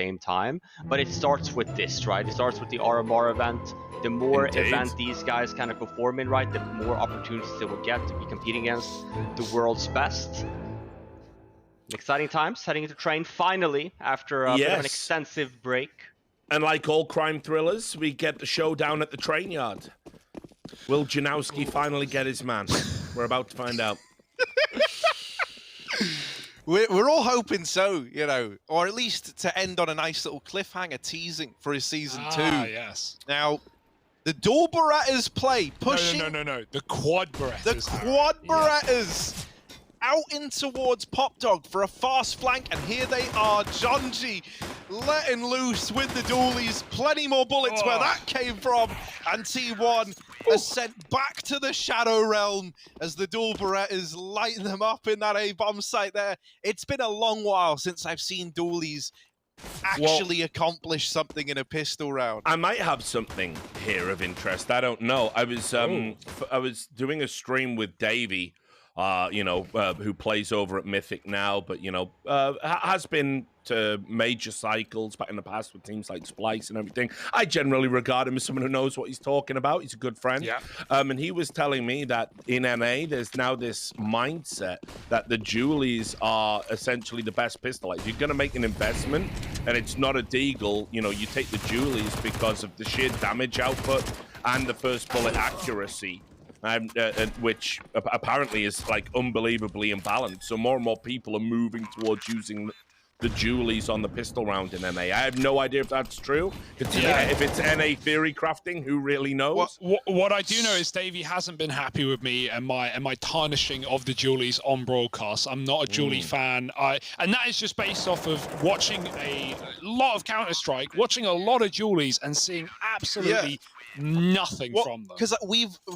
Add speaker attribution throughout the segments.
Speaker 1: same time. But it starts with this, right? It starts with the RMR event. The more event these guys kind of perform in, right, the more opportunities they will get to be competing against the world's best. Exciting times heading into train finally after a bit of an extensive break.
Speaker 2: And like all crime thrillers, we get the showdown at the train yard. Will Janowski finally get his man? We're about to find out.
Speaker 3: We're all hoping so, you know, or at least to end on a nice little cliffhanger teasing for his season 2.
Speaker 4: Yes.
Speaker 3: Now, the dual Berettas play, pushing...
Speaker 4: No. The quad Berettas.
Speaker 3: The quad Berettas out in towards Pop Dog for a fast flank, and here they are, Jonji letting loose with the dualies. Plenty more bullets where that came from, and T1 is sent back to the Shadow Realm as the dual Berettas light them up in that A-bomb site there. It's been a long while since I've seen dualies actually accomplish something in a pistol round.
Speaker 2: I might have something here of interest. I don't know. I was doing a stream with Davey, who plays over at Mythic now, but, has been to major cycles back in the past with teams like Splice and everything. I generally regard him as someone who knows what he's talking about. He's a good friend.
Speaker 4: Yeah.
Speaker 2: And he was telling me that in NA, there's now this mindset that the Julies are essentially the best pistol. Like, you're going to make an investment, and it's not a deagle. You take the Julies because of the sheer damage output and the first bullet accuracy. Which apparently is like unbelievably imbalanced. So more and more people are moving towards using the Julies on the pistol round in NA. I have no idea if that's true. If it's NA theory crafting, who really knows?
Speaker 4: What I do know is Davey hasn't been happy with me and my tarnishing of the Julies on broadcast. I'm not a Julie fan. And that is just based off of watching a lot of Counter-Strike, watching a lot of Julies and seeing absolutely nothing from them.
Speaker 3: Because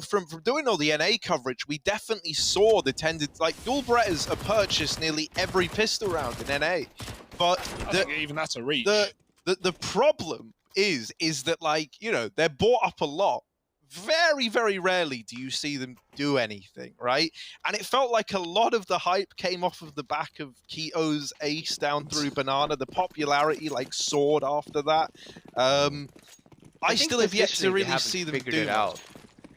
Speaker 3: from doing all the NA coverage, we definitely saw the dual Berettas are purchased nearly every pistol round in NA. But
Speaker 4: I think even that's a reach.
Speaker 3: The problem is that they're bought up a lot. Very, very rarely do you see them do anything, right? And it felt like a lot of the hype came off of the back of Keto's ace down through Banana. The popularity soared after that. I still have yet to really see them do that.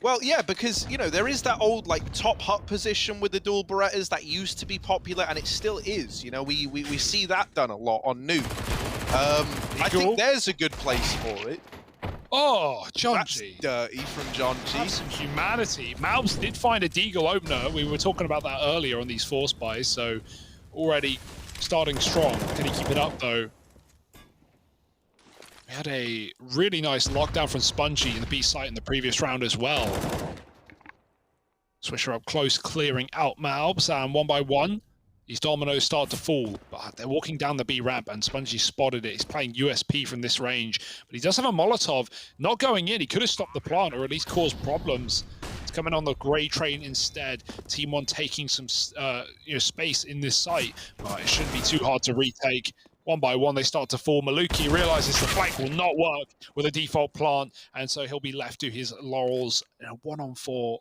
Speaker 3: Well, yeah, because, there is that old, top hut position with the dual Berettas that used to be popular, and it still is. We see that done a lot on Nuke. I think there's a good place for it.
Speaker 4: Oh, Jonji.
Speaker 3: That's dirty from Jonji.
Speaker 4: Have some humanity. Malbs did find a deagle opener. We were talking about that earlier on these force buys, so already starting strong. Can he keep it up, though? We had a really nice lockdown from Spongy in the B site in the previous round as well. Swisher up close, clearing out Malbs, and one by one, these dominoes start to fall. But they're walking down the B ramp, and Spongy spotted it. He's playing USP from this range, but he does have a Molotov. Not going in, he could have stopped the plant, or at least caused problems. It's coming on the grey train instead. Team 1 taking some space in this site, but it shouldn't be too hard to retake. One by one, they start to fall. Maluki realizes the flank will not work with a default plant, and so he'll be left to his laurels in a 1-on-4.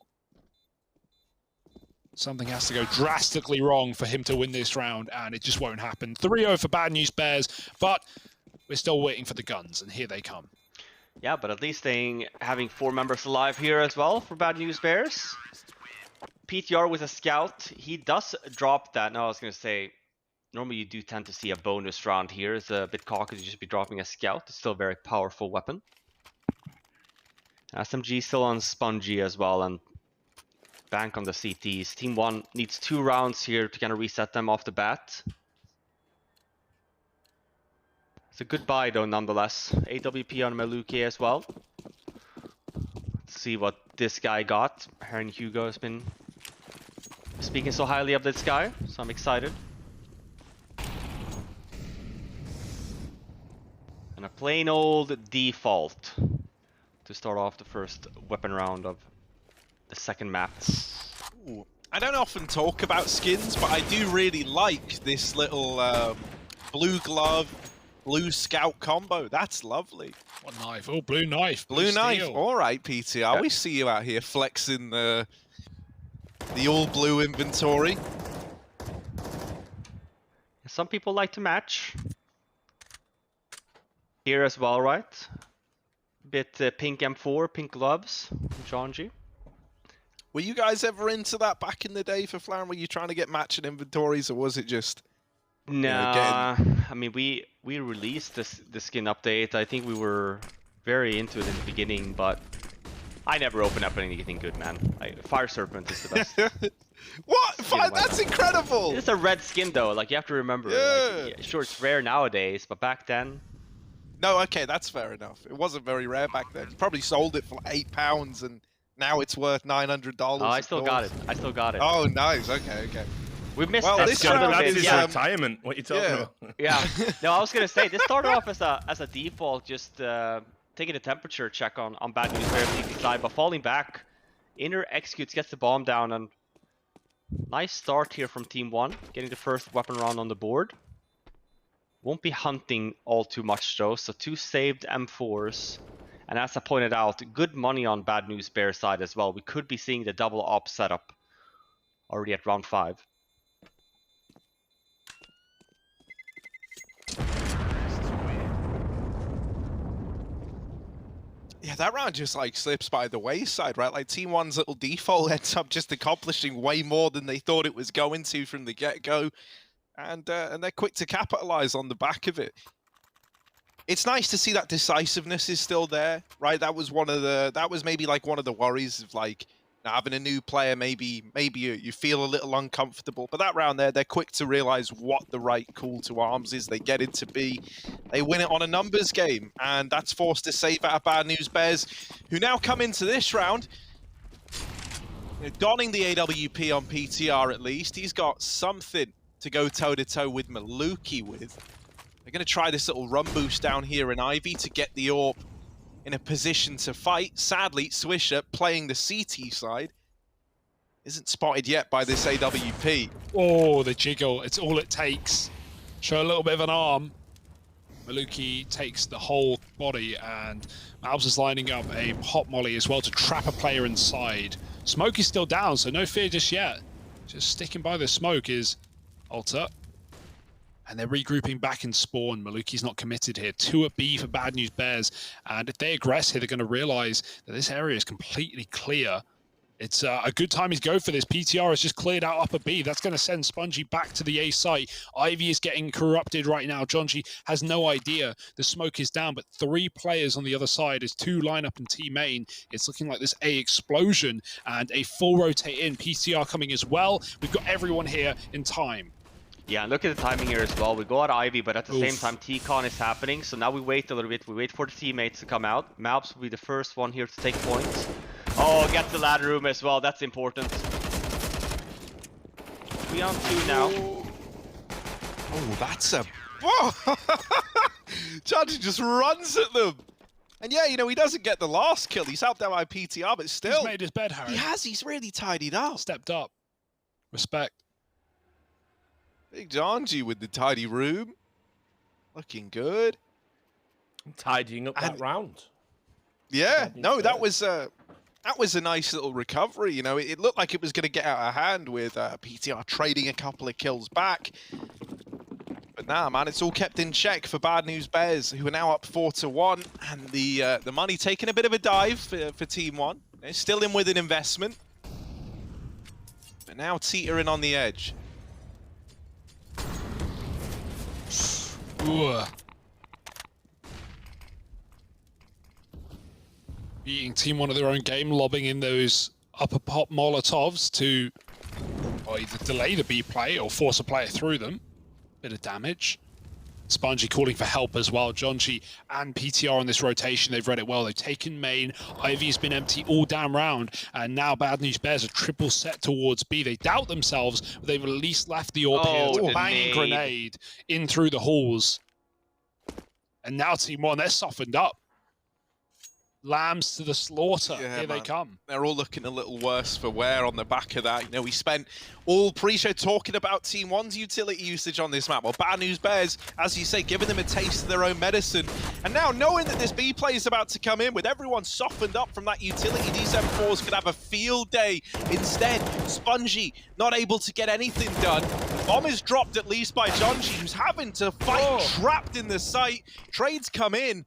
Speaker 4: Something has to go drastically wrong for him to win this round, and it just won't happen. 3-0 for Bad News Bears, but we're still waiting for the guns, and here they come.
Speaker 1: Yeah, but at least having 4 members alive here as well for Bad News Bears. PTR with a scout. He does drop that. No, I was going to say, normally you do tend to see a bonus round here. It's a bit cocky to just be dropping a scout. It's still a very powerful weapon. SMG still on Spongy as well, and bank on the CTs. Team 1 needs 2 rounds here to kind of reset them off the bat. It's a good buy though, nonetheless. AWP on Maluki as well. Let's see what this guy got. Heron Hugo has been speaking so highly of this guy, so I'm excited. And a plain old default to start off the first weapon round of the second map.
Speaker 3: Ooh. I don't often talk about skins, but I do really like this little blue glove, blue scout combo. That's lovely.
Speaker 4: What knife? Oh, blue knife.
Speaker 3: Blue knife.
Speaker 4: Steel.
Speaker 3: All right, PTR. We see you out here flexing the all blue inventory.
Speaker 1: Some people like to match. Here as well, right? Bit pink M4, pink gloves, Jonji.
Speaker 3: Were you guys ever into that back in the day for Flan? Were you trying to get matching inventories, or was it just...
Speaker 1: Nah, I mean, we released the skin update. I think we were very into it in the beginning, but I never opened up anything good, man. Fire Serpent is the best.
Speaker 3: What? That's incredible!
Speaker 1: It's a red skin, though. Like, you have to remember.
Speaker 3: Yeah.
Speaker 1: Like, sure, it's rare nowadays, but back then...
Speaker 3: No, okay, that's fair enough. It wasn't very rare back then. You probably sold it for like £8, and now it's worth $900.
Speaker 1: Oh, I still got it. I still got it.
Speaker 3: Oh, nice. Okay, okay.
Speaker 1: We missed
Speaker 3: Well,
Speaker 1: that
Speaker 3: this
Speaker 1: a little
Speaker 3: round
Speaker 1: bit.
Speaker 2: That's
Speaker 1: Yeah.
Speaker 2: his retirement. What are you talking about?
Speaker 1: Yeah. No, I was gonna say this started off as a default, just taking a temperature check on Bad News Bear PvP side, but falling back. Inner executes, gets the bomb down, and nice start here from Team 1, getting the first weapon round on the board. Won't be hunting all too much though, so 2 saved M4s. And as I pointed out, good money on Bad News Bear side as well. We could be seeing the double op setup already at round 5.
Speaker 3: Yeah, that round just like slips by the wayside, right? Like Team 1's little default ends up just accomplishing way more than they thought it was going to from the get-go. And they're quick to capitalize on the back of it. It's nice to see that decisiveness is still there, right? That was maybe like one of the worries of like having a new player. Maybe you feel a little uncomfortable, but that round they're quick to realize what the right call to arms is. They get it to be, they win it on a numbers game, and that's forced a save out of Bad News Bears, who now come into this round donning the AWP on PTR. At least he's got something to go toe-to-toe with Maluki with. They're going to try this little run boost down here in Ivy to get the AWP in a position to fight. Sadly, Swisher, playing the CT side, isn't spotted yet by this AWP.
Speaker 4: Oh, the jiggle. It's all it takes. Show a little bit of an arm. Maluki takes the whole body, and Malbs is lining up a hot molly as well to trap a player inside. Smoke is still down, so no fear just yet. Just sticking by the smoke is Alter. And they're regrouping back in spawn. Maluki's not committed here. 2 at B for Bad News Bears. And if they aggress here, they're going to realize that this area is completely clear. It's a good time to go for this. PTR has just cleared out upper B. That's going to send Spongy back to the A site. Ivy is getting corrupted right now. Jonji has no idea. The smoke is down, but 3 players on the other side is 2 lineup and T main. It's looking like this A explosion and a full rotate in. PTR coming as well. We've got everyone here in time.
Speaker 1: Yeah, and look at the timing here as well. We go out Ivy, but at the same time, T-Con is happening. So now we wait a little bit. We wait for the teammates to come out. Malbs will be the first one here to take points. Oh, get the ladder room as well. That's important. 3 on 2 now.
Speaker 3: Oh, that's a... Whoa! Judge just runs at them. And yeah, you know, he doesn't get the last kill. He's helped out by PTR, but still...
Speaker 4: He's made his bed, Harry.
Speaker 3: He has. He's really tidied up.
Speaker 4: Stepped up. Respect.
Speaker 3: Big Jonji with the tidy room. Looking good.
Speaker 2: Tidying up that round.
Speaker 3: Yeah, no, that was a nice little recovery. You know, it looked like it was going to get out of hand with PTR trading a couple of kills back. But nah, man, it's all kept in check for Bad News Bears, who are now up 4-1. And the money taking a bit of a dive for Team 1. They're still in with an investment. But now teetering on the edge.
Speaker 4: Ooh. Beating Team 1 of their own game, lobbing in those upper pop Molotovs to either delay the B play or force a player through them. Bit of damage. Spongy calling for help as well. Jonji and PTR on this rotation, they've read it well. They've taken main. Ivy's been empty all damn round. And now Bad News Bears are triple set towards B. They doubt themselves, but they've at least left the AWP here to bang grenade in through the halls. And now Team 1, they're softened up. Lambs to the slaughter.
Speaker 3: Yeah,
Speaker 4: Here
Speaker 3: man.
Speaker 4: they come.
Speaker 3: They're all looking a little worse for wear on the back of that. You know, we spent all pre-show talking about Team 1's utility usage on this map. Well, Bad News Bears, as you say, giving them a taste of their own medicine. And now, knowing that this B play is about to come in, with everyone softened up from that utility, these M4s could have a field day. Instead, Spongy not able to get anything done. Bomb is dropped at least by Jonji, who's having to fight trapped in the site. Trades come in,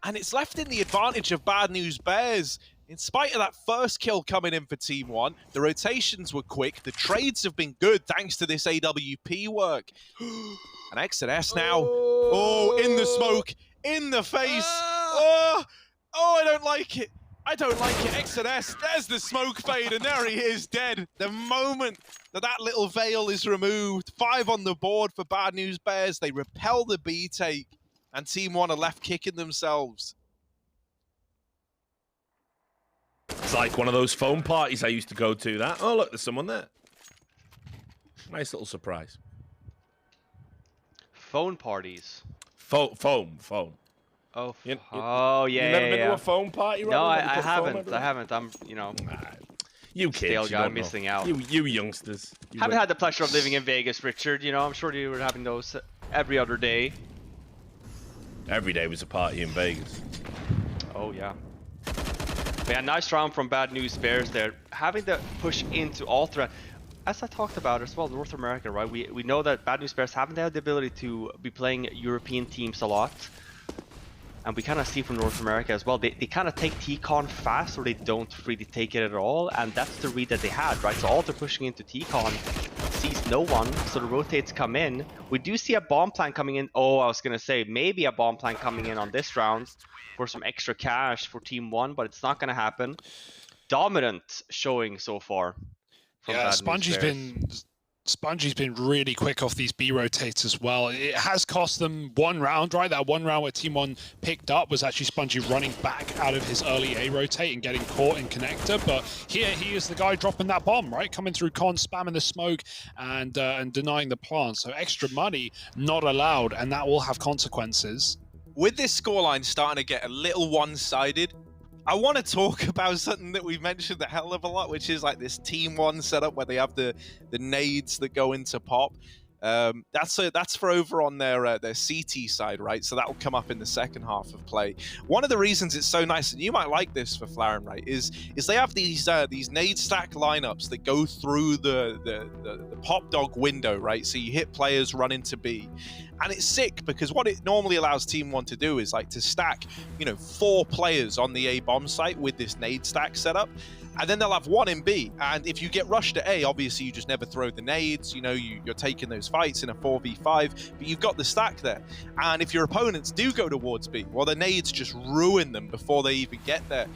Speaker 3: and it's left in the advantage of Bad News Bears. In spite of that first kill coming in for Team 1, the rotations were quick, the trades have been good thanks to this AWP work. And Exodus now, in the smoke, in the face. I don't like it. I don't like it. Exodus, there's the smoke fade, and there he is, dead. The moment that little veil is removed, 5 on the board for Bad News Bears. They repel the B take, and Team 1 are left kicking themselves.
Speaker 2: It's like one of those phone parties I used to go to. That. Oh, look, there's someone there. Nice little surprise.
Speaker 1: Phone parties.
Speaker 2: Phone.
Speaker 1: Oh,
Speaker 2: yeah.
Speaker 1: You
Speaker 2: never been to a phone party?
Speaker 1: No, I haven't. I'm,
Speaker 2: you kids,
Speaker 1: stale
Speaker 2: you
Speaker 1: guy
Speaker 2: don't
Speaker 1: missing
Speaker 2: know.
Speaker 1: out.
Speaker 2: You youngsters.
Speaker 1: Haven't had the pleasure of living in Vegas, Richard. You know, I'm sure you were having those every other day.
Speaker 2: Every day was a party in Vegas.
Speaker 1: Oh yeah. Yeah, nice round from Bad News Bears there. Having to push into Ultra. As I talked about as well, North America, right? We know that Bad News Bears haven't had the ability to be playing European teams a lot. And we kind of see from North America as well, they kind of take T-Con fast, or they don't really take it at all. And that's the read that they had, right? So Ultra pushing into T-Con, sees no one, so the rotates come in. We do see a bomb plant coming in. Oh, I was going to say, maybe a bomb plant coming in on this round for some extra cash for Team 1, but it's not going to happen. Dominant showing so far.
Speaker 4: Yeah, Spongy's been really quick off these B rotates as well. It has cost them one round, right? That one round where Team 1 picked up was actually Spongy running back out of his early A rotate and getting caught in connector. But here he is the guy dropping that bomb, right? Coming through con, spamming the smoke and denying the plant. So extra money not allowed, and that will have consequences.
Speaker 3: With this scoreline starting to get a little one-sided, I want to talk about something that we've mentioned a hell of a lot, which is like this Team 1 setup where they have the nades that go into pop. That's for over on their CT side, right? So that will come up in the second half of play. One of the reasons it's so nice, and you might like this for Flaren, right, is they have these nade stack lineups that go through the pop dog window, right? So you hit players, run into B. And it's sick because what it normally allows Team 1 to do is like to stack, 4 players on the A bomb site with this nade stack setup. And then they'll have 1 in B. And if you get rushed at A, obviously you just never throw the nades. You're taking those fights in a 4v5, but you've got the stack there. And if your opponents do go towards B, well, the nades just ruin them before they even get there.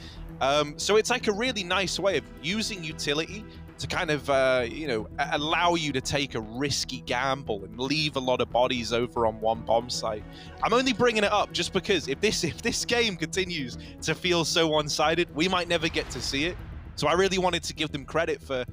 Speaker 3: So it's like a really nice way of using utility to kind of, allow you to take a risky gamble and leave a lot of bodies over on one bomb site. I'm only bringing it up just because if this game continues to feel so one-sided, we might never get to see it. So I really wanted to give them credit for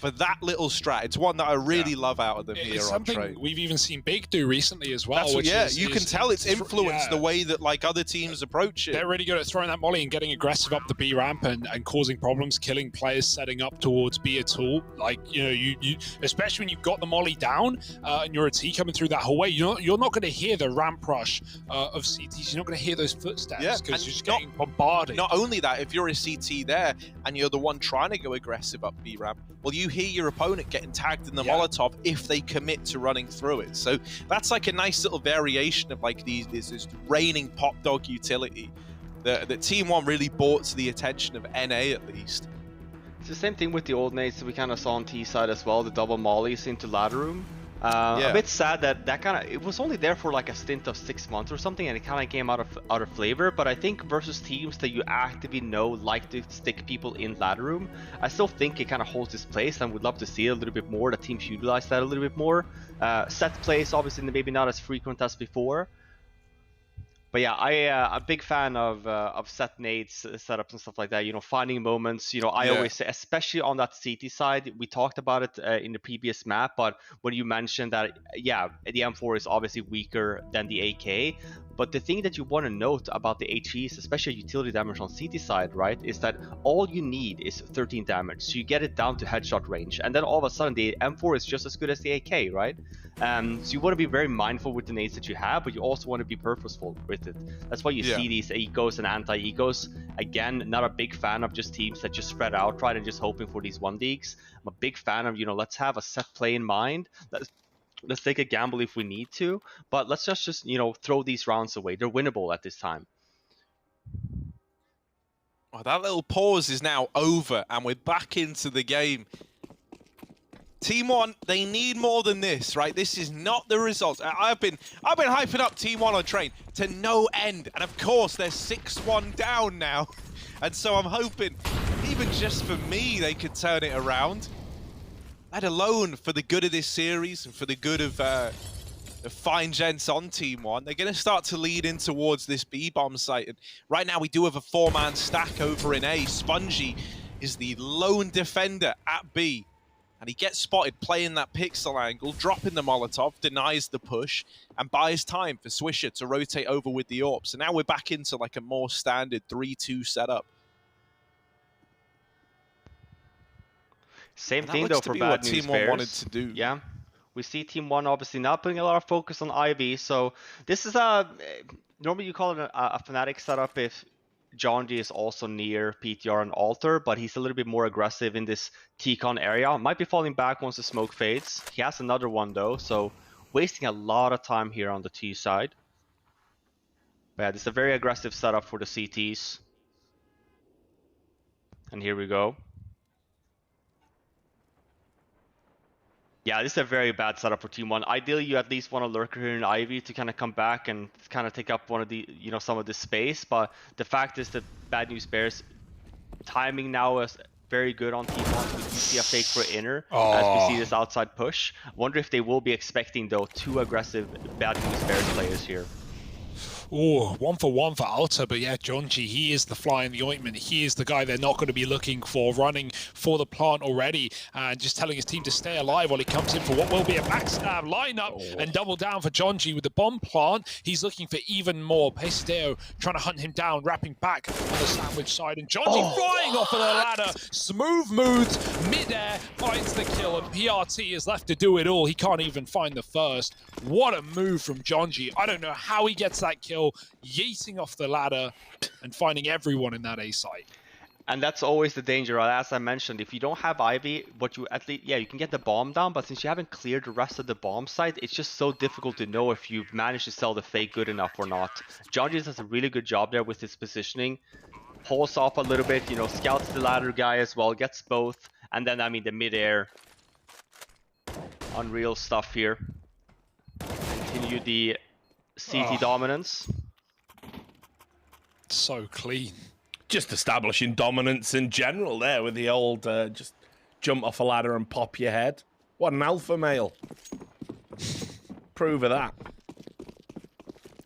Speaker 3: that little strat. It's one that I really love out of them here on Trade.
Speaker 4: Something we've even seen Big do recently as well.
Speaker 3: You can tell it's influenced the way that like other teams approach it.
Speaker 4: They're really good at throwing that molly and getting aggressive up the B ramp and causing problems, killing players setting up towards B at all. Like, you especially when you've got the molly down and you're a T coming through that hallway, you're not going to hear the ramp rush of CTs. You're not going to hear those footsteps because you're just getting bombarded.
Speaker 3: Not only that, if you're a CT there and you're the one trying to go aggressive up B ramp, well, you hear your opponent getting tagged in the Molotov if they commit to running through it. So that's like a nice little variation of like this raining pop dog utility that Team 1 really brought to the attention of NA at least.
Speaker 1: It's the same thing with the old nades that we kind of saw on T side as well, the double mollies into ladder room. A bit sad that kind of, it was only there for like a stint of 6 months or something, and it kind of came out of flavor. But I think versus teams that you actively know like to stick people in ladder room, I still think it kind of holds its place, and would love to see it a little bit more. The teams utilize that a little bit more. Set plays obviously maybe not as frequent as before. But yeah, I'm a big fan of set nades, setups and stuff like that. Finding moments. I always say, especially on that CT side, we talked about it in the previous map. But when you mentioned that, the M4 is obviously weaker than the AK. But the thing that you want to note about the HEs, especially utility damage on CT side, right, is that all you need is 13 damage. So you get it down to headshot range, and then all of a sudden the M4 is just as good as the AK, right? So you want to be very mindful with the nades that you have, but you also want to be purposeful with with it. That's why you see these ecos and anti-ecos. Again, not a big fan of just teams that just spread out, right, and just hoping for these 1-digs. I'm a big fan of, let's have a set play in mind. Let's take a gamble if we need to, but let's just throw these rounds away. They're winnable at this time.
Speaker 3: Well, that little pause is now over, and we're back into the game. Team One, they need more than this, right? This is not the result. I've been hyping up Team One on train to no end, and of course they're 6-1 down now, and so I'm hoping, even just for me, they could turn it around. Let alone for the good of this series and for the good of the fine gents on Team One. They're going to start to lead in towards this B-bomb site, and right now we do have a 4-man stack over in A. Spongy is the lone defender at B. And he gets spotted playing that pixel angle, dropping the Molotov, denies the push, and buys time for Swisher to rotate over with the AWP. So now we're back into like a more standard 3-2 setup.
Speaker 1: Same thing though for Bad News
Speaker 3: Team
Speaker 1: Bears.
Speaker 3: One wanted to do.
Speaker 1: Yeah, we see Team One obviously not putting a lot of focus on Ivy. So this is normally you call it a Fnatic setup if Jonji is also near PTR and Alter, but he's a little bit more aggressive in this T-con area. Might be falling back once the smoke fades. He has another one though, so wasting a lot of time here on the T side. But yeah, this is a very aggressive setup for the CTs. And here we go. Yeah, this is a very bad setup for Team One. Ideally, you at least want a lurker here in Ivy to kind of come back and kind of take up one of the, some of this space. But the fact is that Bad News Bears timing now is very good on Team One. We do see a fake for inner as we see this outside push. I wonder if they will be expecting though 2 aggressive Bad News Bears players here.
Speaker 4: Oh, 1-for-1 for Alta, but yeah, Jonji, he is the fly in the ointment. He is the guy they're not going to be looking for, running for the plant already, and just telling his team to stay alive while he comes in for what will be a backstab lineup and double down for Jonji with the bomb plant. He's looking for even more. Pesideo trying to hunt him down, wrapping back on the sandwich side, and Jonji flying off of the ladder. Smooth moves, mid-air, finds the kill, and PRT is left to do it all. He can't even find the first. What a move from Jonji. I don't know how he gets that kill, yeeting off the ladder and finding everyone in that A site.
Speaker 1: And that's always the danger, as I mentioned. If you don't have Ivy, you can get the bomb down, but since you haven't cleared the rest of the bomb site, it's just so difficult to know if you've managed to sell the fake good enough or not. Jonji does a really good job there with his positioning. Pulls off a little bit, scouts the ladder guy as well, gets both, and then, the mid-air. Unreal stuff here. Continue the CT dominance.
Speaker 4: So clean.
Speaker 2: Just establishing dominance in general there with the old just jump off a ladder and pop your head. What an alpha male. Prove of that.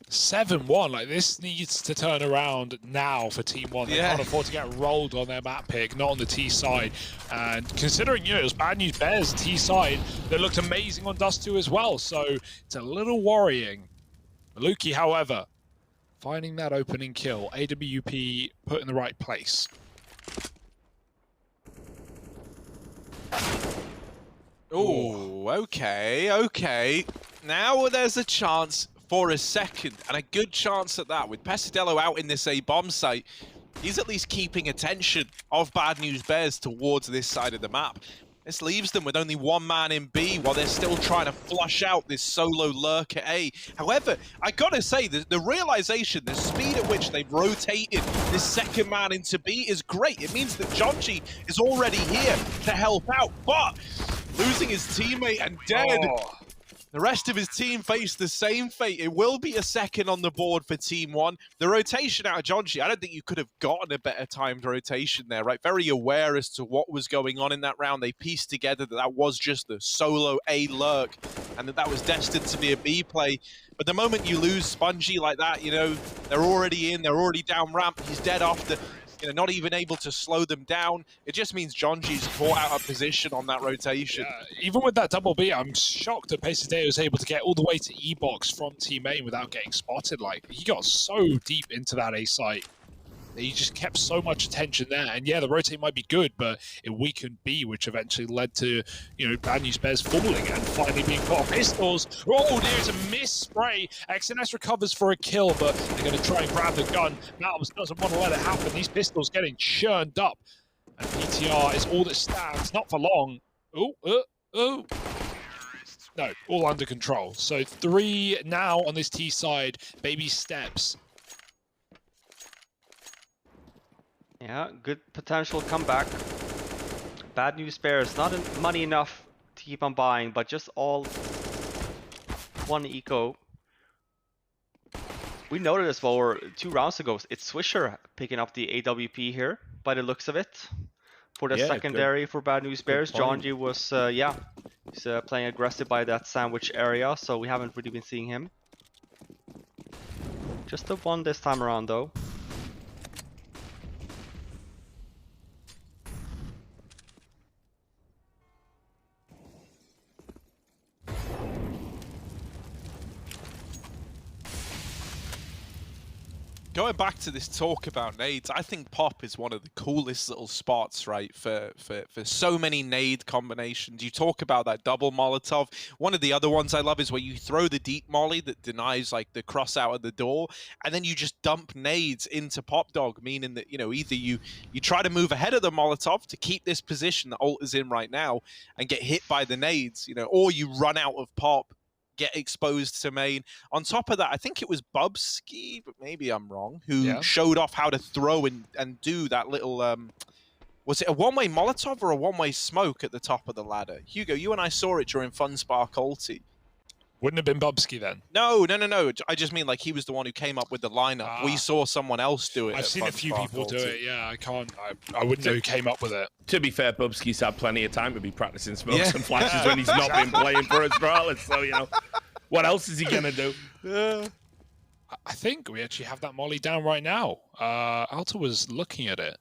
Speaker 4: 7-1, like this needs to turn around now for Team One. They can't afford to get rolled on their map pick, not on the T side. And considering, it was Bad News Bears T side that looked amazing on Dust 2 as well, so it's a little worrying. Maluki, however, finding that opening kill, AWP put in the right place.
Speaker 3: Oh, okay. Now there's a chance for a second, and a good chance at that. With Pesidelo out in this A-bomb site, he's at least keeping attention of Bad News Bears towards this side of the map. This leaves them with only 1 man in B while they're still trying to flush out this solo lurk at A. However, I gotta say, the realization, the speed at which they've rotated this second man into B is great. It means that Jonji is already here to help out, but losing his teammate and dead. The rest of his team face the same fate. It will be a second on the board for Team One. The rotation out of Jonji, I don't think you could have gotten a better timed rotation there, right? Very aware as to what was going on in that round. They pieced together that was just the solo A lurk and that was destined to be a B play. But the moment you lose Spongy like that, they're already in, they're already down ramp. He's dead off the... not even able to slow them down. It just means Jonji's caught out of position on that rotation.
Speaker 4: Yeah, even with that double B, I'm shocked that Pesideo was able to get all the way to E-box from Team A without getting spotted. Like, he got so deep into that A site. He just kept so much attention there. And yeah, the rotate might be good, but it weakened B, which eventually led to, you know, Bad News Bears falling and finally being caught off pistols. Oh, there's a miss spray. XNS recovers for a kill, but they're going to try and grab the gun. Malbs doesn't want to let it happen. These pistols getting churned up. And PTR is all that stands, not for long. Oh. No, all under control. So 3 now on this T side. Baby steps.
Speaker 1: Yeah, good potential comeback. Bad News Bears, not money enough to keep on buying, but just all one eco. We noted as well 2 rounds ago, it's Swisher picking up the AWP here, by the looks of it. For the secondary for Bad News Bears, John G was, he's playing aggressive by that sandwich area, so we haven't really been seeing him. Just the one this time around though.
Speaker 3: Going back to this talk about nades, I think Pop is one of the coolest little spots, right, for so many nade combinations. You talk about that double Molotov. One of the other ones I love is where you throw the deep molly that denies like the cross out of the door, and then you just dump nades into Pop Dog, meaning that, you know, either you try to move ahead of the Molotov to keep this position that Alt is in right now and get hit by the nades, you know, or you run out of Pop, get exposed to main. On top of that, I think it was Bubsky, but maybe I'm wrong, who showed off how to throw and do that little, was it a one-way Molotov or a one-way smoke at the top of the ladder? Hugo, you and I saw it during Funspark Ulti.
Speaker 4: Wouldn't have been Bubsky then.
Speaker 3: No. I just mean like he was the one who came up with the lineup. We saw someone else do it.
Speaker 4: I've seen a few people do it. Yeah, I wouldn't know who came up with it.
Speaker 2: To be fair, Bubsky's had plenty of time to be practicing smokes and flashes when he's not been playing for Astralis. So, you know, what else is he going to do?
Speaker 4: I think we actually have that molly down right now. Alta was looking at it.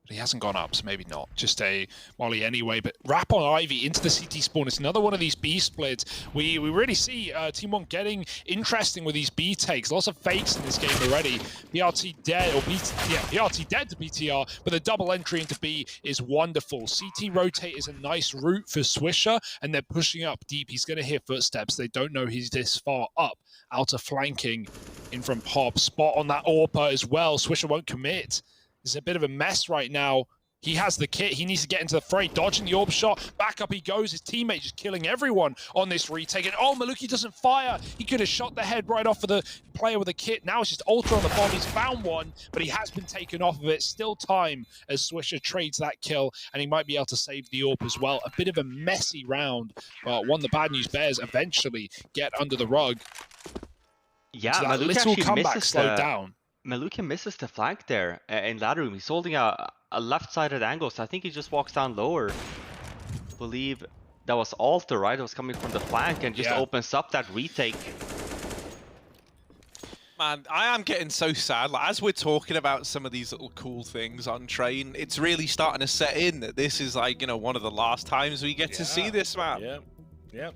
Speaker 4: But he hasn't gone up, so maybe not. Just a molly anyway. But wrap on Ivy into the CT spawn. It's another one of these B splits. We really see Team 1 getting interesting with these B takes. Lots of fakes in this game already. BRT dead, or BRT dead to BTR, but the double entry into B is wonderful. CT rotate is a nice route for Swisher, and they're pushing up deep. He's going to hear footsteps. They don't know he's this far up. Outer flanking in from Pop. Spot on that AWPer as well. Swisher won't commit. It's a bit of a mess right now. He has the kit. He needs to get into the fray, dodging the AWP shot. Back up he goes. His teammate just killing everyone on this retake. And oh, Maluki doesn't fire. He could have shot the head right off of the player with the kit. Now it's just Ultra on the bomb. He's found one, but he has been taken off of it. Still time as Swisher trades that kill, and he might be able to save the AWP as well. A bit of a messy round, but one the Bad News Bears eventually get under the rug.
Speaker 1: Yeah,
Speaker 4: so that little comeback slowed down.
Speaker 1: Maluki misses the flank there in ladder room. He's holding a left-sided angle, so I think he just walks down lower. I believe that was Alter, right? It was coming from the flank and just opens up that retake.
Speaker 3: Man, I am getting so sad. Like, as we're talking about some of these little cool things on Train, it's really starting to set in that this is like, you know, one of the last times we get to see this map.
Speaker 2: Yeah.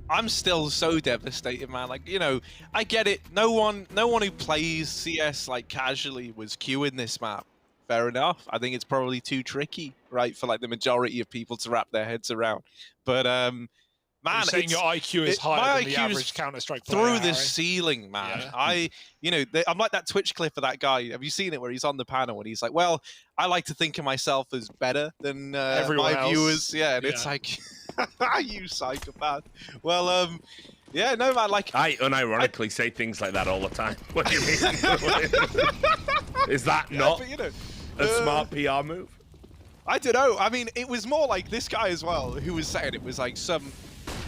Speaker 3: I'm still so devastated, man. Like, you know, I get it. No one who plays CS like casually was queuing this map. Fair enough. I think it's probably too tricky, right, for like the majority of people to wrap their heads around. But man,
Speaker 4: you're saying your IQ is higher than the average Counter-Strike player
Speaker 3: through the ceiling, man. Yeah. I'm like that Twitch clip of that guy. Have you seen it where he's on the panel and he's like, "Well, I like to think of myself as better than my viewers." Yeah, and it's like. You psychopath. Well, yeah, no, man, like...
Speaker 2: I unironically say things like that all the time. What do you mean? Is that not a smart PR move?
Speaker 3: I don't know. I mean, it was more like this guy as well, who was saying it was like some...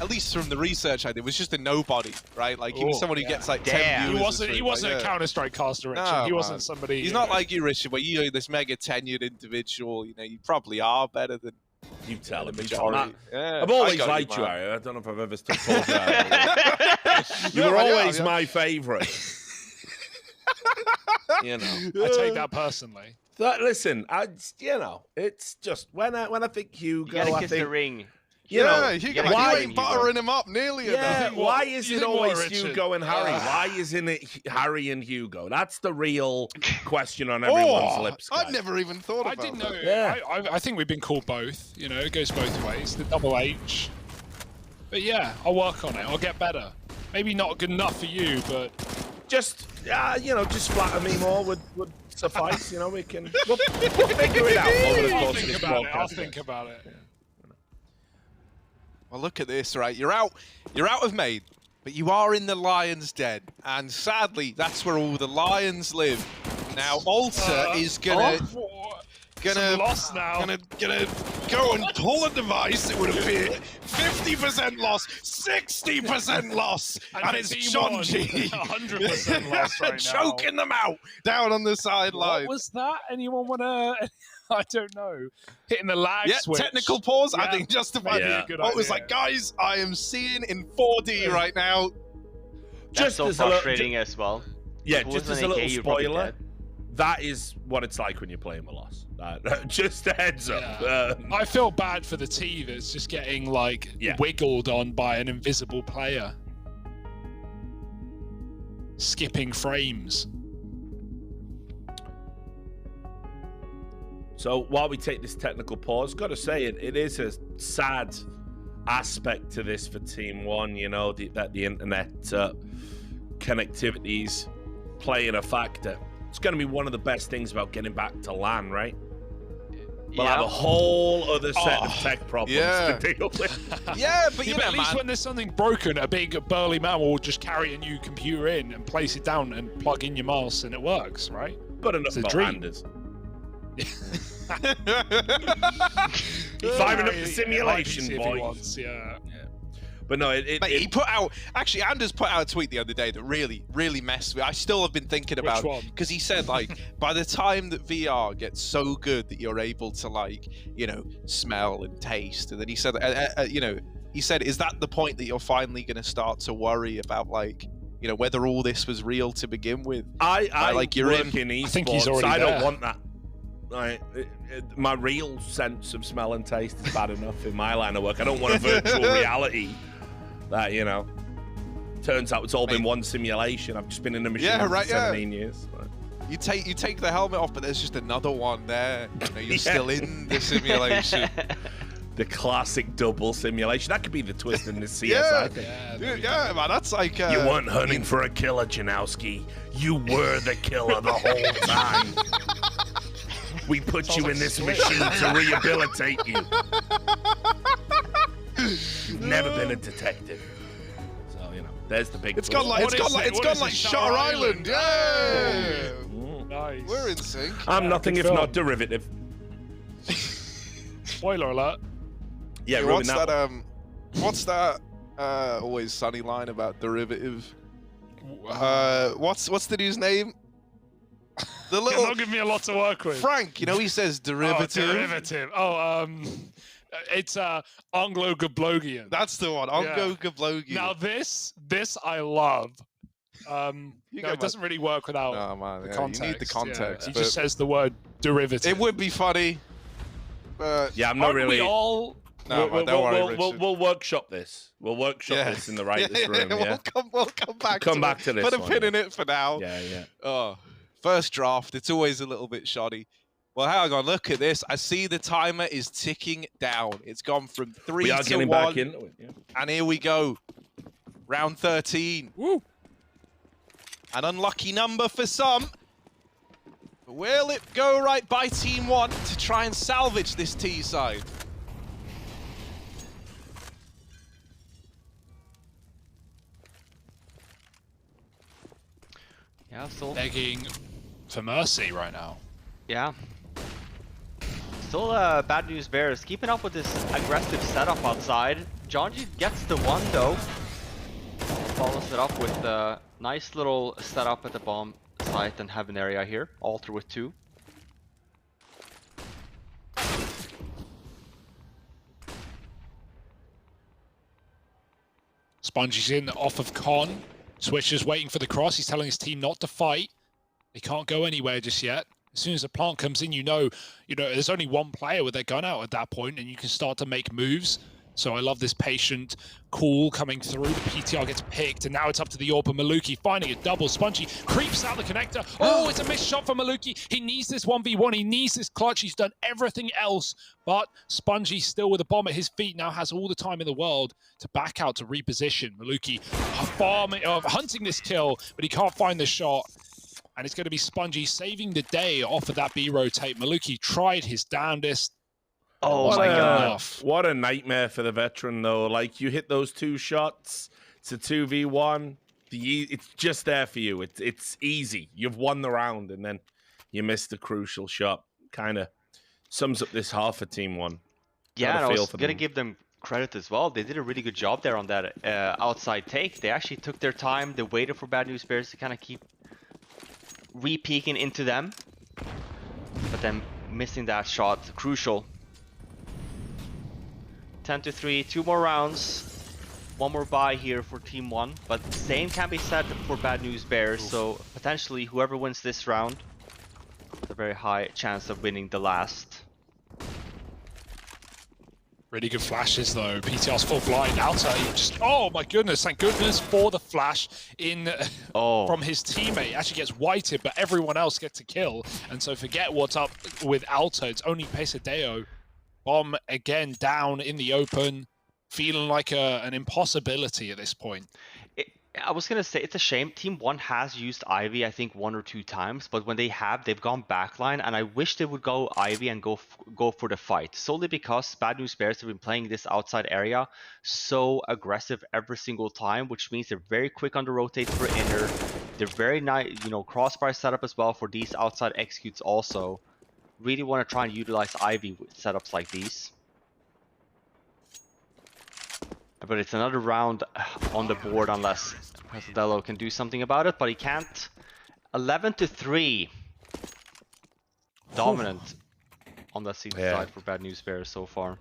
Speaker 3: At least from the research I did, was just a nobody, right? Like, he was someone who gets like 10 viewers.
Speaker 4: He wasn't a Counter-Strike caster, Richard. No, he wasn't somebody...
Speaker 3: He's not like you, Richard, where you're this mega tenured individual. You know, you probably are better than...
Speaker 2: You tell him, I've always liked you, Harry. I don't know if I've ever told you. You were always my favourite. You know,
Speaker 4: I take that personally.
Speaker 2: Listen, it's just when I think Hugo,
Speaker 1: you gotta kiss the ring.
Speaker 2: You know,
Speaker 3: Hugo,
Speaker 2: why
Speaker 3: you ain't buttering him up nearly enough.
Speaker 2: why is it always
Speaker 4: Richard?
Speaker 2: Hugo and Harry? Why isn't it Harry and Hugo? That's the real question on everyone's lips. Guys.
Speaker 3: I'd never even thought about
Speaker 4: I didn't
Speaker 3: that.
Speaker 4: know.
Speaker 2: Yeah.
Speaker 4: I think we've been called both. You know, it goes both ways. The double H. But yeah, I'll work on it. I'll get better. Maybe not good enough for you, but
Speaker 2: Just just flatter me more would suffice. You know, we'll figure it out over the course of this podcast.
Speaker 4: I'll think about it.
Speaker 3: Well, look at this, right? You're out of Maid, but you are in the Lion's Den, and sadly, that's where all the Lions live. Now, Alter is gonna
Speaker 4: loss now.
Speaker 3: Gonna go and pull a device. It would appear 50% loss, 60% loss, and it's Jonji
Speaker 4: 100% loss right now.
Speaker 3: choking them out down on the sideline.
Speaker 4: What was that? Anyone wanna? I don't know. Hitting the lag switch.
Speaker 3: Technical pause.
Speaker 4: Yeah.
Speaker 3: I think justified.
Speaker 2: Yeah.
Speaker 3: It was like, guys, I am seeing in 4D right now.
Speaker 1: That's so frustrating as well.
Speaker 2: Yeah,
Speaker 1: If it
Speaker 2: just
Speaker 1: wasn't
Speaker 2: as a
Speaker 1: AK,
Speaker 2: little
Speaker 1: you'd probably
Speaker 2: spoiler,
Speaker 1: get-
Speaker 2: that is what it's like when you're playing a loss. Just a heads up.
Speaker 4: Yeah. I feel bad for the T that's just getting like wiggled on by an invisible player. Skipping frames.
Speaker 2: So while we take this technical pause, got to say it is a sad aspect to this for Team One. You know that the internet connectivity's playing a factor. It's going to be one of the best things about getting back to LAN, right? We'll have a whole other set of tech problems to deal with.
Speaker 3: Yeah, but
Speaker 4: at least when there's something broken, a big burly man will just carry a new computer in and place it down and plug in your mouse, and it works, right?
Speaker 2: But enough
Speaker 4: It's a
Speaker 2: about
Speaker 4: dream.
Speaker 2: Anders. Firing up the simulation, boys.
Speaker 4: Once, yeah.
Speaker 2: But no,
Speaker 3: he put out. Actually, Anders put out a tweet the other day that really messed with me. I still have been thinking about
Speaker 4: one?
Speaker 3: because he said like by the time that VR gets so good that you're able to like smell and taste, and then he said he said, is that the point that you're finally going to start to worry about like whether all this was real to begin with?
Speaker 2: I
Speaker 3: like you're
Speaker 2: work in
Speaker 4: I think he's
Speaker 2: esports.
Speaker 4: already
Speaker 2: I don't
Speaker 4: there.
Speaker 2: want that. Like, my real sense of smell and taste is bad enough in my line of work. I don't want a virtual reality that turns out it's all been one simulation. I've just been in a machine for 17 years.
Speaker 3: You take the helmet off, but there's just another one there. You're still in the simulation.
Speaker 2: The classic double simulation. That could be the twist in this CS, thing.
Speaker 3: Yeah, man, that's like...
Speaker 2: you weren't hunting for a killer, Janowski. You were the killer the whole time. We put you in this machine to rehabilitate you. You've never been a detective. So, there's the big...
Speaker 3: It's gone like Shutter Island. Yeah!
Speaker 4: Nice.
Speaker 3: We're in sync.
Speaker 2: I'm nothing if not derivative.
Speaker 4: Spoiler alert.
Speaker 2: Yeah,
Speaker 3: what's
Speaker 2: really
Speaker 3: that? What's that? Always sunny line about derivative. What's the dude's name? The little.
Speaker 4: Don't give me a lot to work with.
Speaker 3: Frank, he says derivative.
Speaker 4: Oh, derivative. Oh, it's Anglo-Gablogian.
Speaker 3: That's the one. Anglo-Gablogian.
Speaker 4: Now this I love. It doesn't really work without the context.
Speaker 3: You need the context.
Speaker 4: He just says the word derivative.
Speaker 3: It would be funny.
Speaker 2: Yeah, I'm not really.
Speaker 4: We all...
Speaker 3: No, don't worry,
Speaker 2: we'll workshop this. We'll workshop this in the writers' room. Yeah,
Speaker 3: we'll come back.
Speaker 2: Come back to this.
Speaker 3: Put a pin in it for now.
Speaker 2: Yeah.
Speaker 3: Oh, first draft. It's always a little bit shoddy. Well, hang on. Look at this. I see the timer is ticking down. It's gone from 3
Speaker 2: we are
Speaker 3: to
Speaker 2: getting
Speaker 3: 1.
Speaker 2: back into it. Yeah.
Speaker 3: And here we go. Round 13.
Speaker 4: Woo.
Speaker 3: An unlucky number for some. But will it go right by Team 1 to try and salvage this T side?
Speaker 1: Yeah, still
Speaker 4: Begging for mercy right now.
Speaker 1: Yeah. Still bad news bears. Keeping up with this aggressive setup outside. Jonji gets the one though. Follows it up with a nice little setup at the bomb site and heaven area here. Alter with 2.
Speaker 4: Spongy's in off of Con. Switcher's waiting for the cross. He's telling his team not to fight. They can't go anywhere just yet. As soon as the plant comes in, you know, there's only one player with their gun out at that point, and you can start to make moves So I love this patient call coming through. The PTR gets picked, and now it's up to the AWP. Maluki finding a double. Spongy creeps out the connector. Oh, it's a missed shot for Maluki. He needs this 1v1. He needs this clutch. He's done everything else, but Spongy still with a bomb at his feet now has all the time in the world to back out to reposition. Maluki hunting this kill, but he can't find the shot. And it's going to be Spongy saving the day off of that B rotate. Maluki tried his damnedest.
Speaker 1: Oh my God.
Speaker 2: What a nightmare for the veteran, though. Like, you hit those 2 shots. It's a 2v1. It's just there for you. It's easy. You've won the round, and then you missed the crucial shot. Kind of sums up this half for Team 1.
Speaker 1: Yeah, and I was going to give them credit as well. They did a really good job there on that outside take. They actually took their time. They waited for Bad News Bears to kind of keep re-peeking into them. But then missing that shot, crucial. 10-3, 2 more rounds, 1 more bye here for Team 1, but same can be said for Bad News Bears, so potentially whoever wins this round has a very high chance of winning the last.
Speaker 4: Really good flashes though. PTR's full blind. Alta just, oh my goodness, thank goodness for the flash in from his teammate. Actually gets whited, but everyone else gets a kill. And so forget what's up with Alta. It's only Pesadeo. Bomb again down in the open, feeling like an impossibility at this point.
Speaker 1: I was gonna say it's a shame. Team 1 has used Ivy, I think 1 or 2 times, but when they have, they've gone backline, and I wish they would go Ivy and go for the fight. Solely because Bad News Bears have been playing this outside area so aggressive every single time, which means they're very quick on the rotate for inner. They're very nice, you know, crossbar setup as well for these outside executes also. Really want to try and utilize Ivy with setups like these. But it's another round on the board unless Pesadelo can do something about it, but he can't. 11-3. Dominant on the season side for Bad News Bears so far.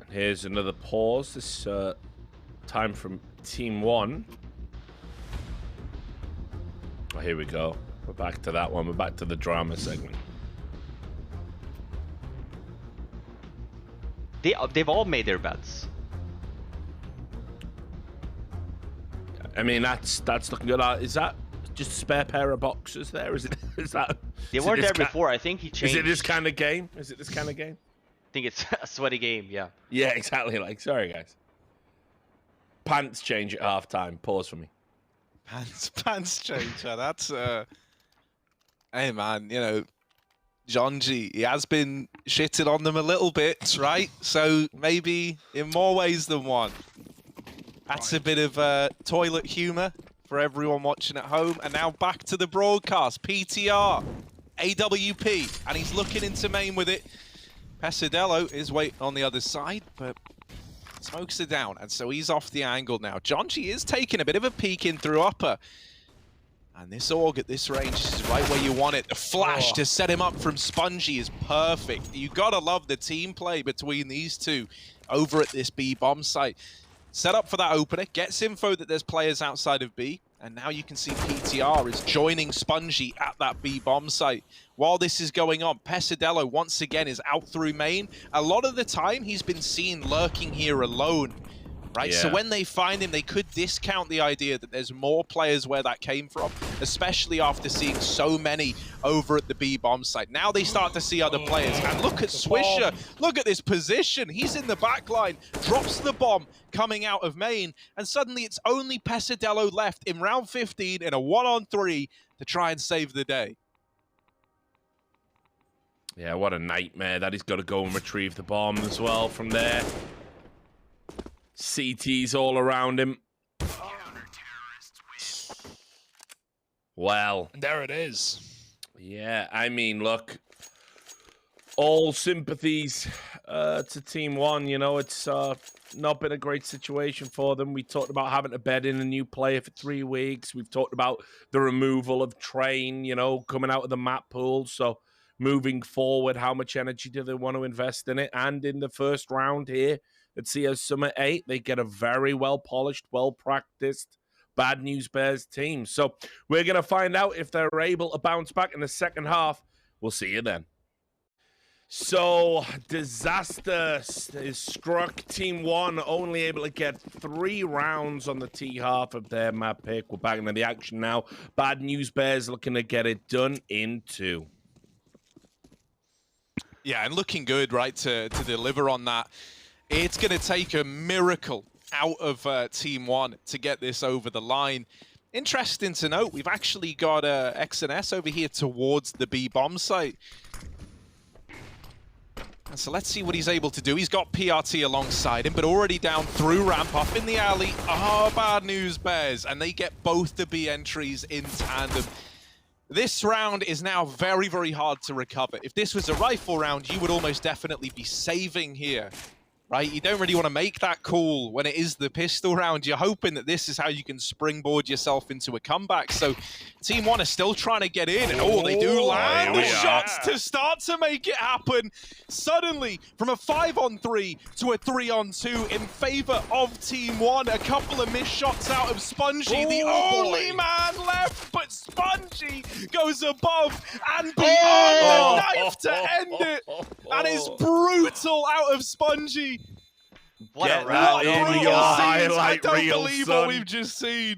Speaker 2: And here's another pause. This time from Team 1. Oh, here we go. We're back to that one. We're back to the drama segment.
Speaker 1: They've all made their bets.
Speaker 2: I mean, that's looking good. Is that just a spare pair of boxes there? Is that?
Speaker 1: They weren't there before. I think he changed.
Speaker 2: Is it this kind of game? Is it this kind of game?
Speaker 1: I think it's a sweaty game. Yeah.
Speaker 2: Yeah, exactly. Like, sorry guys. Pants change at halftime. Pause for me.
Speaker 3: Pants change. That's hey man, you know, Jonji, he has been shitting on them a little bit, right? So maybe in more ways than one. That's a bit of toilet humor for everyone watching at home. And now back to the broadcast. PTR, AWP, and he's looking into main with it. Pesadelo is waiting on the other side, but smokes are down, and so he's off the angle now. Jonji is taking a bit of a peek in through upper. And this AUG at this range is right where you want it. The flash to set him up from Spongy is perfect. You gotta love the team play between these two over at this B bomb site. Set up for that opener, gets info that there's players outside of B, and now you can see PTR is joining Spongy at that B bomb site. While this is going on, Pesadelo once again is out through main. A lot of the time, he's been seen lurking here alone, right? Yeah. So when they find him, they could discount the idea that there's more players where that came from, especially after seeing so many over at the B bomb site. Now they start to see other players, and look at Swisher. Look at this position. He's in the back line, drops the bomb coming out of main, and suddenly it's only Pesadelo left in round 15 in a 1-on-3 to try and save the day.
Speaker 2: Yeah, what a nightmare that he's got to go and retrieve the bomb as well from there. CT's all around him. Well.
Speaker 4: And there it is.
Speaker 2: Yeah, I mean, look. All sympathies to Team 1. You know, it's not been a great situation for them. We talked about having to bed in a new player for 3 weeks. We've talked about the removal of Train, you know, coming out of the map pool. So moving forward, how much energy do they want to invest in it? And in the first round here at CS Summit 8, they get a very well-polished, well-practiced Bad News Bears team. So we're going to find out if they're able to bounce back in the second half. We'll see you then. So, disaster is struck. Team 1 only able to get 3 rounds on the T half of their map pick. We're back into the action now. Bad News Bears looking to get it done in 2.
Speaker 3: Yeah, and looking good, right, to deliver on that. It's going to take a miracle out of Team 1 to get this over the line. Interesting to note, we've actually got X&S over here towards the B bomb site. And so let's see what he's able to do. He's got PRT alongside him, but already down through ramp, up in the alley. Oh, Bad News Bears, and they get both the B entries in tandem. This round is now very, very hard to recover. If this was a rifle round, you would almost definitely be saving here. Right, you don't really want to make that call when it is the pistol round. You're hoping that this is how you can springboard yourself into a comeback. So Team 1 is still trying to get in, and they do land the shots to start to make it happen. Suddenly, from a 5-on-3 to a 3-on-2 in favor of Team 1. A couple of missed shots out of Spongy, the only man left, but Spongy goes above and beyond the knife to end it. And it's brutal out of Spongy.
Speaker 1: What
Speaker 2: Get
Speaker 1: a round.
Speaker 2: in your highlight
Speaker 3: I don't
Speaker 2: reel,
Speaker 3: believe
Speaker 2: son.
Speaker 3: what we've just seen.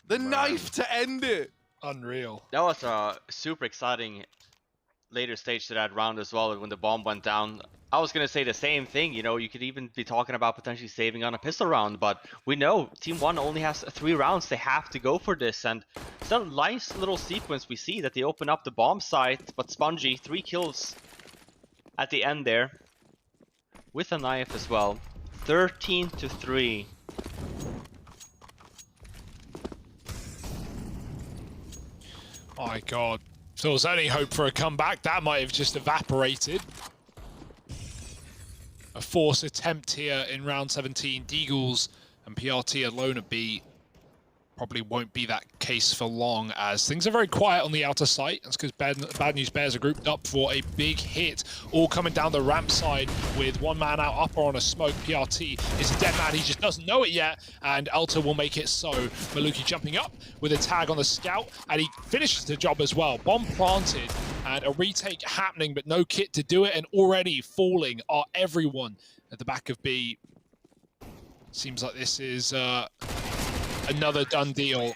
Speaker 3: The knife to end it.
Speaker 4: Unreal.
Speaker 1: That was a super exciting later stage to that round as well when the bomb went down. I was going to say the same thing, you know, you could even be talking about potentially saving on a pistol round, but we know Team 1 only has 3 rounds. They have to go for this, and it's a nice little sequence. We see that they open up the bomb site, but Spongy, 3 kills at the end there. With a knife as well. 13-3.
Speaker 4: My God. If there was any hope for a comeback, that might have just evaporated. A forced attempt here in round 17. Deagles and PRT alone at B. Probably won't be that case for long, as things are very quiet on the outer site. That's because Bad News Bears are grouped up for a big hit, all coming down the ramp side with 1 man out upper on a smoke. PRT is a dead man, he just doesn't know it yet, and Alta will make it so. Maluki jumping up with a tag on the scout, and he finishes the job as well. Bomb planted, and a retake happening, but no kit to do it, and already falling are everyone at the back of B. Seems like this is another done deal,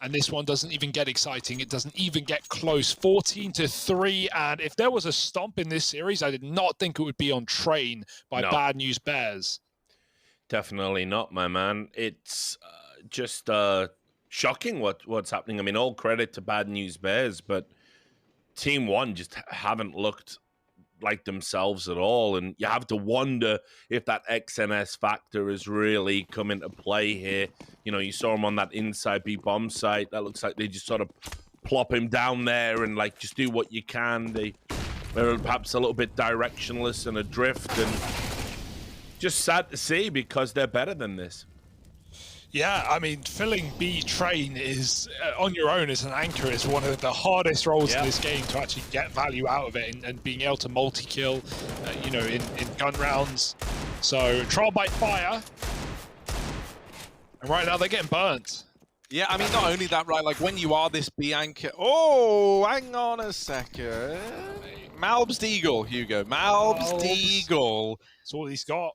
Speaker 4: and this one doesn't even get exciting. It doesn't even get close. 14-3, and if there was a stomp in this series, I did not think it would be on Train by Bad News Bears.
Speaker 2: Definitely not, my man. It's just shocking what's happening. I mean, all credit to Bad News Bears, but Team 1 just haven't looked like themselves at all, and you have to wonder if that XNS factor has really come into play here. You know, you saw him on that inside B bomb site. That looks like they just sort of plop him down there and like just do what you can. They're perhaps a little bit directionless and adrift, and just sad to see because they're better than this.
Speaker 4: Yeah, I mean, filling B Train is, on your own as an anchor, is one of the hardest roles in this game to actually get value out of it, and being able to multi-kill, you know, in gun rounds. So, trial by fire. And right now they're getting burnt.
Speaker 3: Yeah, I mean, not only that, right, like when you are this B anchor... Oh, hang on a second. Malbs Deagle, Hugo. Malbs Deagle.
Speaker 4: That's all he's got.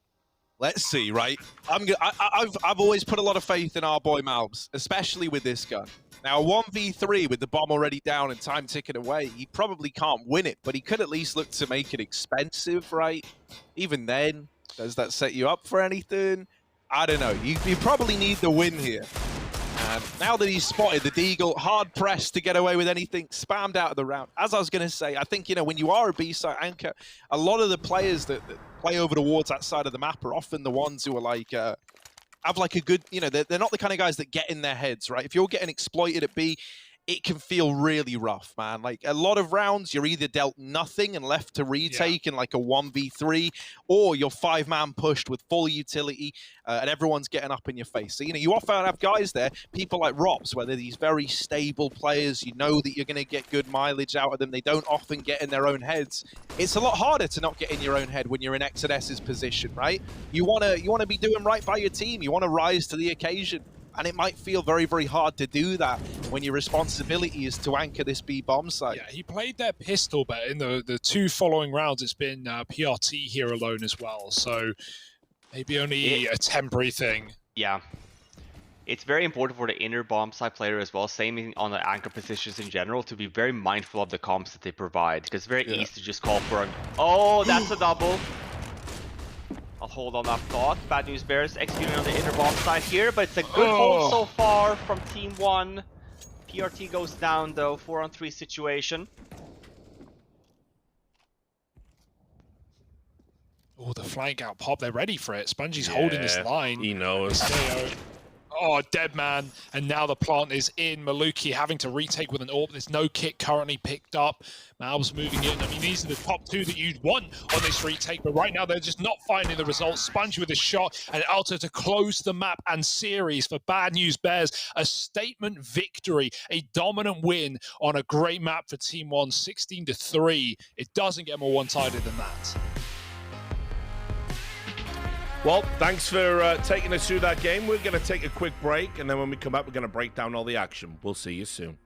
Speaker 3: Let's see, right? I've always put a lot of faith in our boy Malbs, especially with this gun. Now, 1v3 with the bomb already down and time ticking away, he probably can't win it, but he could at least look to make it expensive, right? Even then, does that set you up for anything? I don't know. You probably need the win here. And now that he's spotted the Deagle, hard pressed to get away with anything, spammed out of the round. As I was going to say, I think, you know, when you are a B-side anchor, a lot of the players that play over towards that side of the map are often the ones who are like, have like a good, you know, they're not the kind of guys that get in their heads, right? If you're getting exploited at B, it can feel really rough, man. Like a lot of rounds, you're either dealt nothing and left to retake in like a 1v3, or you're 5-man pushed with full utility, and everyone's getting up in your face. So, you know, you often have guys there, people like Rops, where they're these very stable players. You know that you're going to get good mileage out of them. They don't often get in their own heads. It's a lot harder to not get in your own head when you're in Exodus's position, right? You want to be doing right by your team. You want to rise to the occasion. And it might feel very, very hard to do that when your responsibility is to anchor this B bomb site.
Speaker 4: Yeah, he played their pistol, but in the 2 following rounds, it's been PRT here alone as well. So maybe only a temporary thing.
Speaker 1: Yeah. It's very important for the inner bomb side player as well, same on the anchor positions in general, to be very mindful of the comps that they provide. Because it's very easy to just call for an... Oh, that's a double. I'll hold on that thought. Bad News Bears executing on the inner bomb side here, but it's a good hold so far from Team 1. PRT goes down though, 4-on-3 situation.
Speaker 4: Oh, the flank out pop. They're ready for it. Spongie's holding this line.
Speaker 2: He knows.
Speaker 4: Oh, dead man. And now the plant is in. Maluki having to retake with an AWP. There's no kit currently picked up. Malb's moving in. I mean, these are the top 2 that you'd want on this retake, but right now they're just not finding the results. Sponge with a shot and Alto to close the map and series for Bad News Bears. A statement victory, a dominant win on a great map for Team 1, 16-3. It doesn't get more one-sided than that.
Speaker 2: Well, thanks for taking us through that game. We're going to take a quick break, and then when we come back, we're going to break down all the action. We'll see you soon.